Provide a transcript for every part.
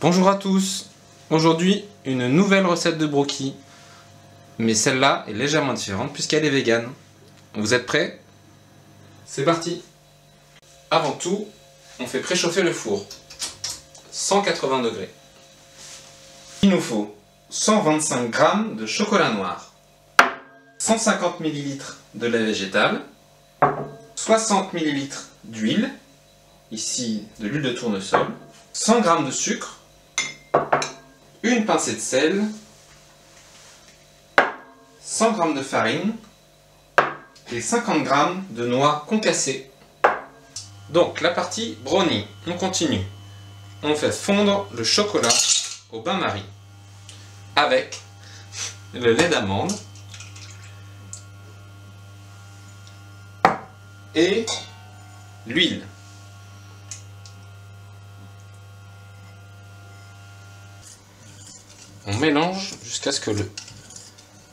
Bonjour à tous. Aujourd'hui, une nouvelle recette de brookie. Mais celle-là est légèrement différente puisqu'elle est végane. Vous êtes prêts? C'est parti. Avant tout, on fait préchauffer le four. 180 degrés. Il nous faut 125 g de chocolat noir, 150 ml de lait végétal, 60 ml d'huile, ici de l'huile de tournesol, 100 g de sucre, une pincée de sel, 100 g de farine et 50 g de noix concassées. Donc la partie brownie, on continue. On fait fondre le chocolat au bain-marie avec le lait d'amande et l'huile. On mélange jusqu'à ce que le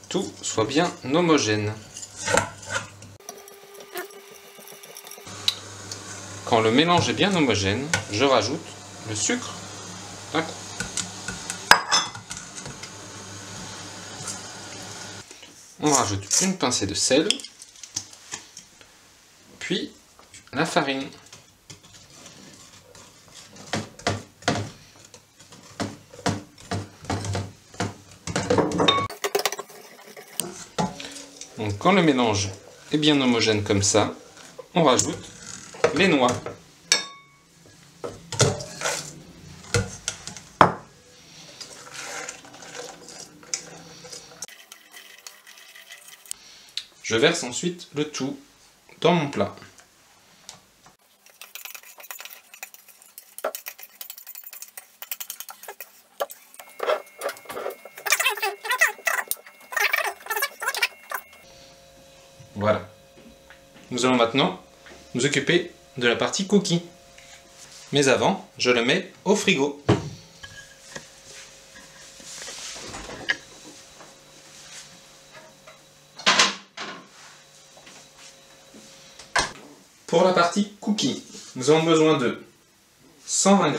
tout soit bien homogène. Quand le mélange est bien homogène, je rajoute le sucre d'un coup. On rajoute une pincée de sel, puis la farine. Donc quand le mélange est bien homogène comme ça, on rajoute les noix. Je verse ensuite le tout dans mon plat. Voilà. Nous allons maintenant nous occuper de la partie cookie. Mais avant, je le mets au frigo. Pour la partie cookie, nous avons besoin de 120 g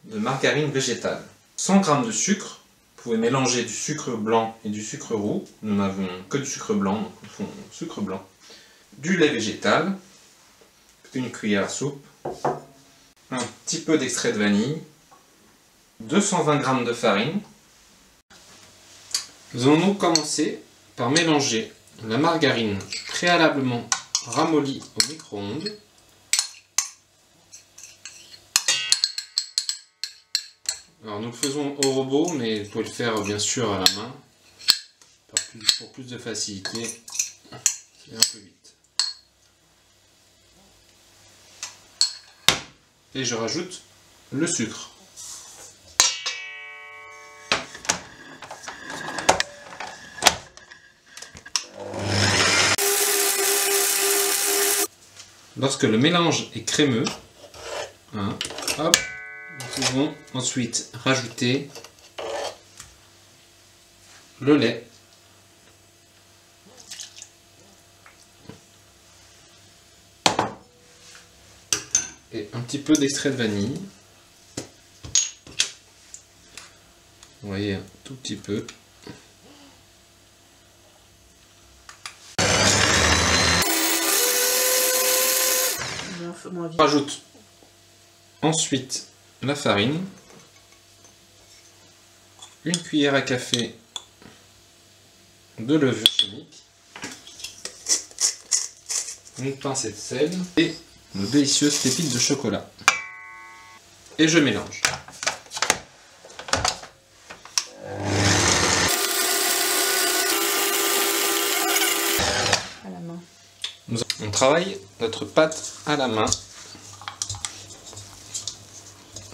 de margarine végétale, 100 g de sucre. Vous pouvez mélanger du sucre blanc et du sucre roux. Nous n'avons que du sucre blanc, donc nous faisons sucre blanc. Du lait végétal, une cuillère à soupe, un petit peu d'extrait de vanille, 220 g de farine. Nous allons donc commencer par mélanger la margarine préalablement ramollie au micro-ondes. Alors nous le faisons au robot, mais vous pouvez le faire bien sûr à la main, pour plus de facilité, et un peu vite. Et je rajoute le sucre. Lorsque le mélange est crémeux, hop, nous pouvons ensuite rajouter le lait. Et un petit peu d'extrait de vanille. Vous voyez, un tout petit peu. On rajoute ensuite la farine, une cuillère à café de levure chimique, une pincée de sel et nos délicieuses pépites de chocolat. Et je mélange. À la main. On travaille notre pâte à la main.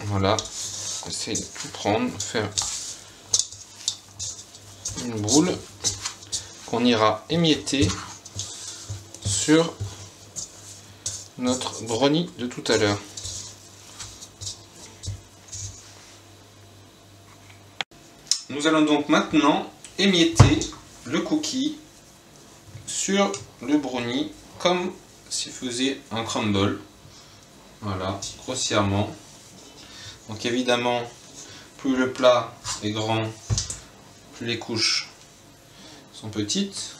Voilà. Essayez de tout prendre, faire une boule qu'on ira émietter sur notre brownie de tout à l'heure. Nous allons donc maintenant émietter le cookie sur le brownie comme si faisait un crumble. Voilà, grossièrement. Donc évidemment, Plus le plat est grand, plus les couches sont petites.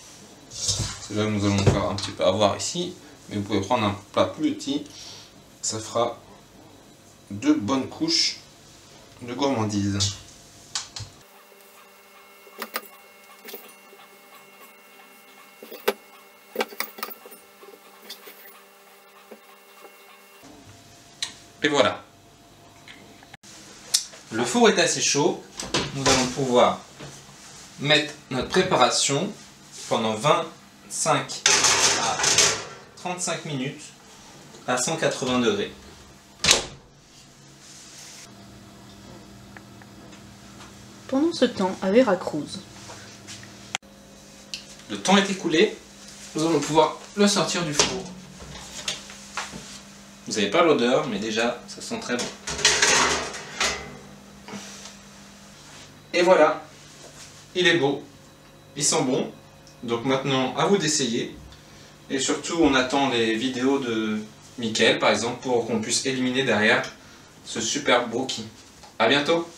C'est là que nous allons encore un petit peu avoir ici. Mais vous pouvez prendre un plat plus petit. Ça fera 2 bonnes couches de gourmandise. Et voilà. Le four est assez chaud. Nous allons pouvoir mettre notre préparation pendant 25 à 35 minutes à 180 degrés. Pendant ce temps, à Veracruz. Le temps est écoulé. Nous allons pouvoir le sortir du four. Vous n'avez pas l'odeur, mais déjà, ça sent très bon. Et voilà, il est beau, il sent bon. Donc maintenant, à vous d'essayer. Et surtout, on attend les vidéos de Mickaël, par exemple, pour qu'on puisse éliminer derrière ce superbe brookie. A bientôt!